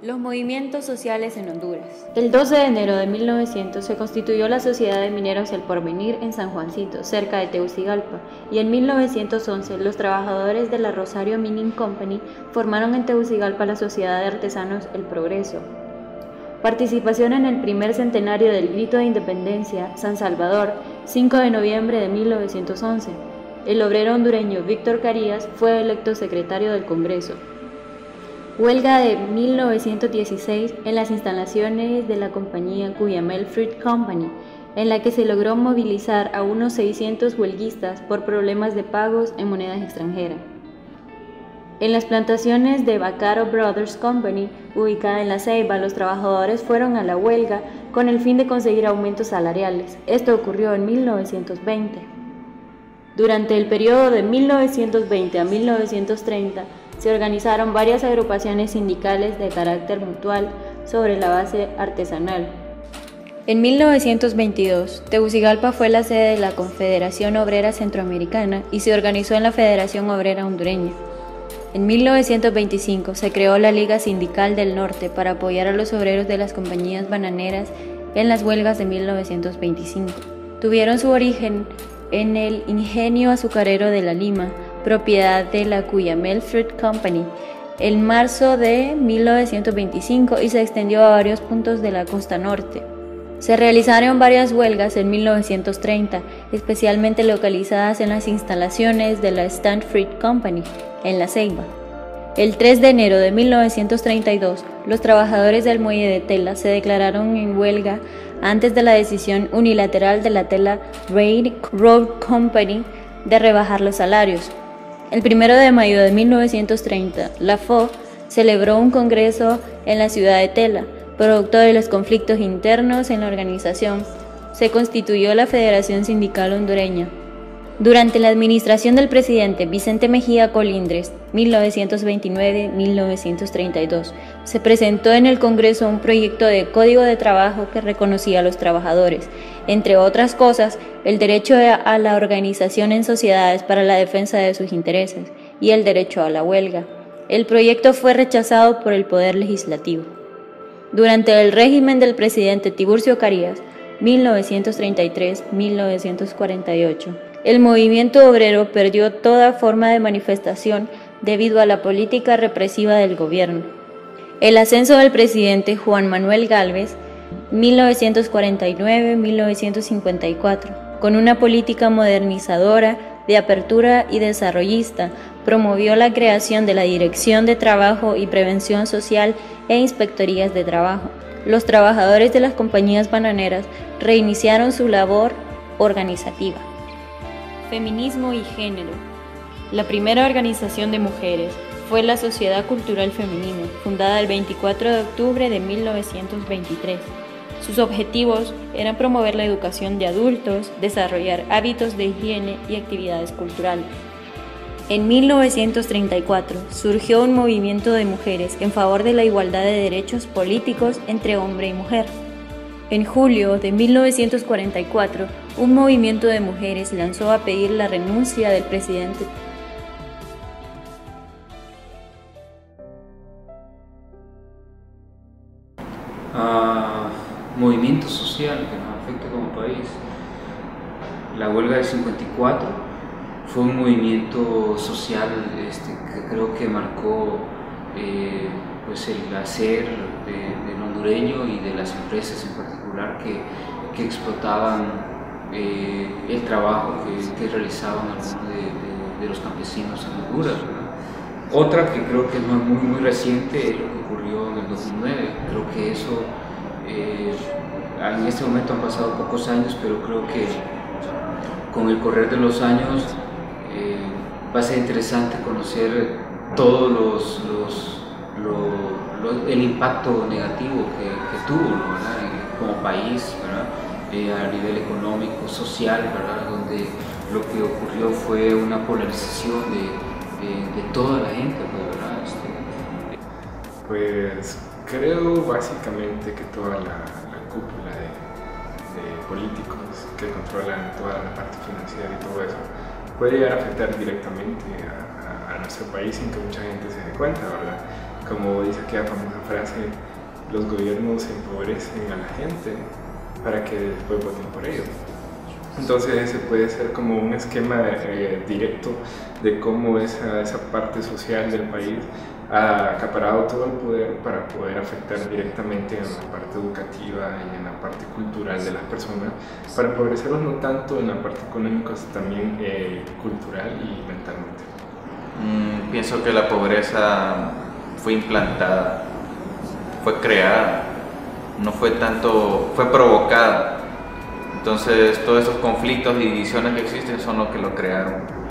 Los movimientos sociales en Honduras. El 12 de enero de 1900 se constituyó la Sociedad de Mineros El Porvenir en San Juancito, cerca de Tegucigalpa, y en 1911 los trabajadores de la Rosario Mining Company formaron en Tegucigalpa la Sociedad de Artesanos El Progreso. Participación en el primer centenario del Grito de Independencia, San Salvador, 5 de noviembre de 1911. El obrero hondureño Víctor Carías fue electo secretario del Congreso. Huelga de 1916 en las instalaciones de la compañía Cuyamel Fruit Company, en la que se logró movilizar a unos 600 huelguistas por problemas de pagos en monedas extranjeras. En las plantaciones de Vaccaro Brothers Company, ubicada en La Ceiba, los trabajadores fueron a la huelga con el fin de conseguir aumentos salariales. Esto ocurrió en 1920. Durante el periodo de 1920 a 1930, se organizaron varias agrupaciones sindicales de carácter mutual sobre la base artesanal. En 1922, Tegucigalpa fue la sede de la Confederación Obrera Centroamericana y se organizó en la Federación Obrera Hondureña. En 1925 se creó la Liga Sindical del Norte para apoyar a los obreros de las compañías bananeras en las huelgas de 1925. Tuvieron su origen en el ingenio azucarero de La Lima, propiedad de la Cuyamel Fruit Company, en marzo de 1925 y se extendió a varios puntos de la costa norte. Se realizaron varias huelgas en 1930, especialmente localizadas en las instalaciones de la Stand Fruit Company, en La Ceiba. El 3 de enero de 1932, los trabajadores del muelle de tela se declararon en huelga antes de la decisión unilateral de la Tela Railroad Company de rebajar los salarios. El 1 de mayo de 1930, la FO celebró un congreso en la ciudad de Tela, producto de los conflictos internos en la organización. Se constituyó la Federación Sindical Hondureña. Durante la administración del presidente Vicente Mejía Colindres, 1929-1932, se presentó en el Congreso un proyecto de Código de Trabajo que reconocía a los trabajadores, entre otras cosas, el derecho a la organización en sociedades para la defensa de sus intereses y el derecho a la huelga. El proyecto fue rechazado por el Poder Legislativo. Durante el régimen del presidente Tiburcio Carías, 1933-1948, el movimiento obrero perdió toda forma de manifestación debido a la política represiva del gobierno. El ascenso del presidente Juan Manuel Gálvez, 1949-1954, con una política modernizadora, de apertura y desarrollista, promovió la creación de la Dirección de Trabajo y Prevención Social e Inspectorías de Trabajo. Los trabajadores de las compañías bananeras reiniciaron su labor organizativa. Feminismo y género. La primera organización de mujeres fue la Sociedad Cultural Femenina, fundada el 24 de octubre de 1923. Sus objetivos eran promover la educación de adultos, desarrollar hábitos de higiene y actividades culturales. En 1934 surgió un movimiento de mujeres en favor de la igualdad de derechos políticos entre hombre y mujer. En julio de 1944, un movimiento de mujeres lanzó a pedir la renuncia del presidente. Movimiento social que nos afecta como país. La huelga del 54 fue un movimiento social que creo que marcó pues el hacer del hondureño y de las empresas en particular que explotaban el trabajo que realizaban algunos de los campesinos en Honduras, ¿verdad? Otra que creo que es muy reciente es lo que ocurrió en el 2009. Creo que eso en este momento han pasado pocos años, pero creo que con el correr de los años va a ser interesante conocer todos el impacto negativo que tuvo, ¿verdad? Como país, ¿verdad? A nivel económico, social, ¿verdad? Donde lo que ocurrió fue una polarización de toda la gente, ¿verdad? Pues creo básicamente que toda la cúpula de políticos que controlan toda la parte financiera y todo eso puede llegar a afectar directamente a nuestro país sin que mucha gente se dé cuenta, ¿verdad? como dice aquella famosa frase, los gobiernos empobrecen a la gente para que después voten por ellos. Entonces ese puede ser como un esquema directo de cómo esa parte social del país ha acaparado todo el poder para poder afectar directamente en la parte educativa y en la parte cultural de las personas, para empobrecerlos no tanto en la parte económica, sino también cultural y mentalmente. Pienso que la pobreza fue implantada, fue creada, no fue tanto, fue provocada. Entonces todos esos conflictos y divisiones que existen son los que lo crearon.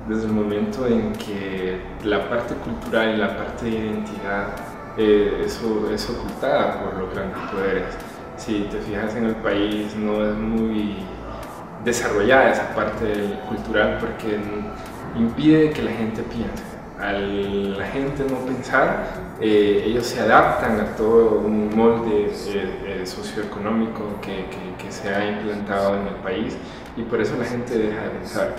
Desde el momento en que la parte cultural y la parte de identidad eso es ocultada por los grandes poderes. Si te fijas en el país no es muy desarrollada esa parte cultural porque impide que la gente piense. Al la gente no pensar, ellos se adaptan a todo un molde socioeconómico que se ha implantado en el país y por eso la gente deja de pensar.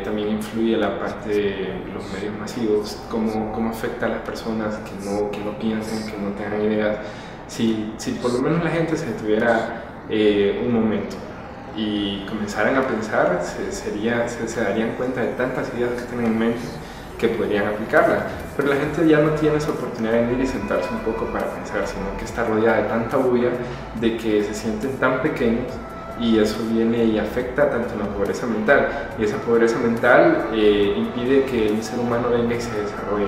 También influye la parte de los medios masivos, cómo afecta a las personas que no piensen, que no tengan ideas. Si por lo menos la gente se detuviera un momento y comenzaran a pensar, se darían cuenta de tantas ideas que tienen en mente que podrían aplicarlas, pero la gente ya no tiene esa oportunidad de ir y sentarse un poco para pensar, sino que está rodeada de tanta bulla de que se sienten tan pequeños y eso viene y afecta tanto en la pobreza mental y esa pobreza mental impide que un ser humano venga y se desarrolle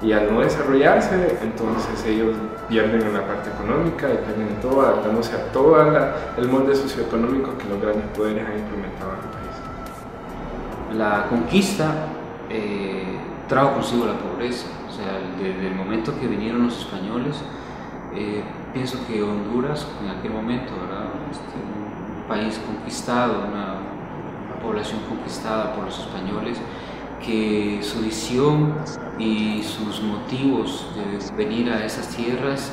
y al no desarrollarse entonces ellos pierden en la parte económica y pierden en todo, adaptándose a todo el molde socioeconómico que los grandes poderes han implementado en el país. La conquista trajo consigo la pobreza, o sea, desde el momento que vinieron los españoles, pienso que Honduras en aquel momento, ¿verdad? Un país conquistado, una población conquistada por los españoles, que su visión y sus motivos de venir a esas tierras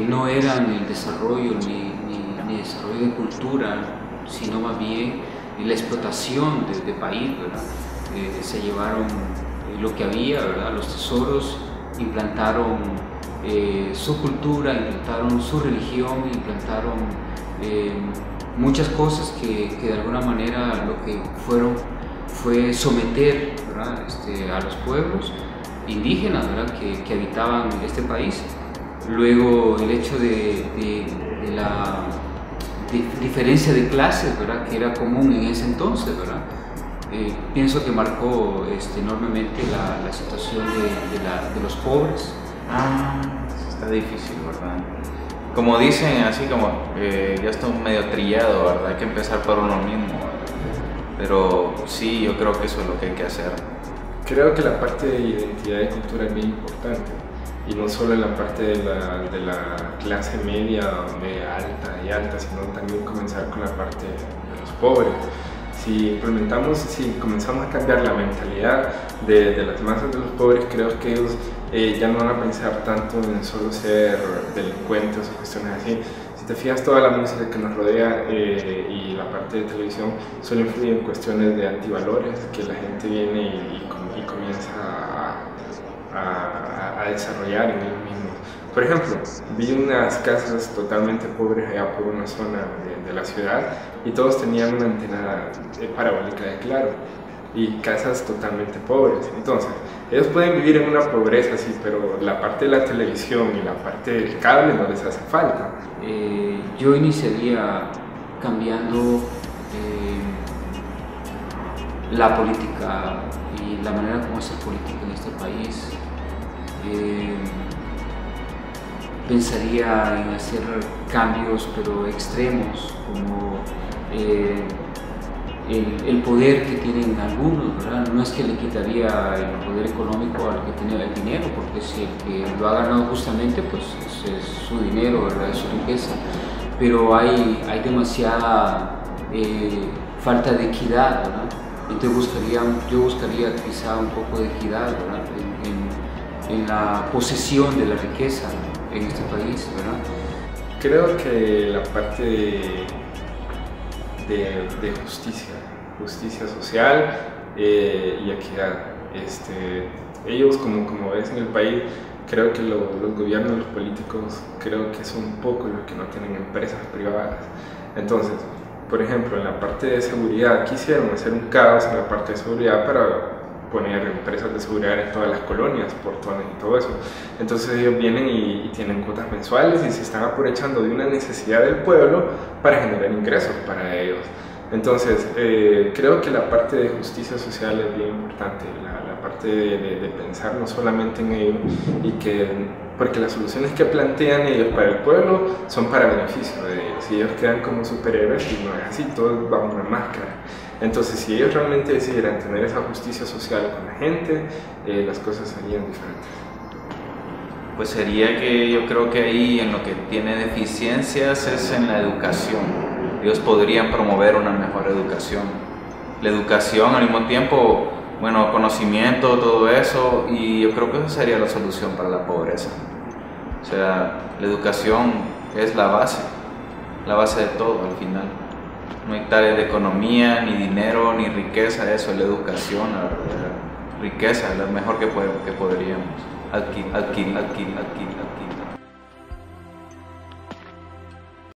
no eran el desarrollo ni desarrollo de cultura, sino más bien la explotación de país, ¿verdad? Se llevaron lo que había, ¿verdad? Los tesoros, implantaron su cultura, implantaron su religión, implantaron muchas cosas que de alguna manera lo que fueron fue someter, ¿verdad? A los pueblos indígenas, ¿verdad? que habitaban este país. Luego el hecho de la diferencia de clases, ¿verdad? Que era común en ese entonces, ¿verdad? Pienso que marcó enormemente la situación de los pobres. Está difícil, ¿verdad? Como dicen, así como ya está medio trillado, ¿verdad? Hay que empezar por uno mismo, ¿verdad? Pero sí, yo creo que eso es lo que hay que hacer. Creo que la parte de identidad y cultura es bien importante y no solo en la parte de la clase media, alta, sino también comenzar con la parte de los pobres. Si comenzamos a cambiar la mentalidad de las masas de los pobres, creo que ellos ya no van a pensar tanto en solo ser delincuentes o cuestiones así. Si te fijas, toda la música que nos rodea y la parte de televisión solo influye en cuestiones de antivalores, que la gente viene y comienza a desarrollar en ellos mismos. Por ejemplo, vi unas casas totalmente pobres allá por una zona de la ciudad y todos tenían una antena parabólica de Claro y casas totalmente pobres. Entonces, ellos pueden vivir en una pobreza, sí, pero la parte de la televisión y la parte del cable no les hace falta. Yo iniciaría cambiando la política y la manera como hacer política en este país. Pensaría en hacer cambios pero extremos, como el poder que tienen algunos, ¿verdad? No es que le quitaría el poder económico al que tiene el dinero, porque si el que lo ha ganado justamente, pues es su dinero, ¿verdad? Es su riqueza, pero hay demasiada falta de equidad, ¿verdad? Entonces yo buscaría quizá un poco de equidad, ¿verdad? En la posesión de la riqueza en este país, ¿verdad? Creo que la parte de justicia social y equidad. Ellos, como ves en el país, Creo que los gobiernos, los políticos, creo que son pocos los que no tienen empresas privadas. Entonces, por ejemplo, en la parte de seguridad quisieron hacer un caos en la parte de seguridad para poner empresas de seguridad en todas las colonias, portones y todo eso. Entonces ellos vienen y tienen cuotas mensuales y se están aprovechando de una necesidad del pueblo para generar ingresos para ellos. Entonces, creo que la parte de justicia social es bien importante, la parte de pensar no solamente en ello, porque las soluciones que plantean ellos para el pueblo son para beneficio de ellos, y ellos quedan como superhéroes y no es así, todos van a una máscara. Entonces, si ellos realmente decidieran tener esa justicia social con la gente, las cosas serían diferentes. Pues sería que yo creo que ahí en lo que tiene deficiencias es en la educación. Ellos podrían promover una mejor educación. La educación al mismo tiempo, bueno, conocimiento, todo eso, y yo creo que esa sería la solución para la pobreza. O sea, la educación es la base de todo al final. No hay tales de economía, ni dinero, ni riqueza, eso es la educación, la verdadera riqueza, es lo mejor que podríamos adquirir.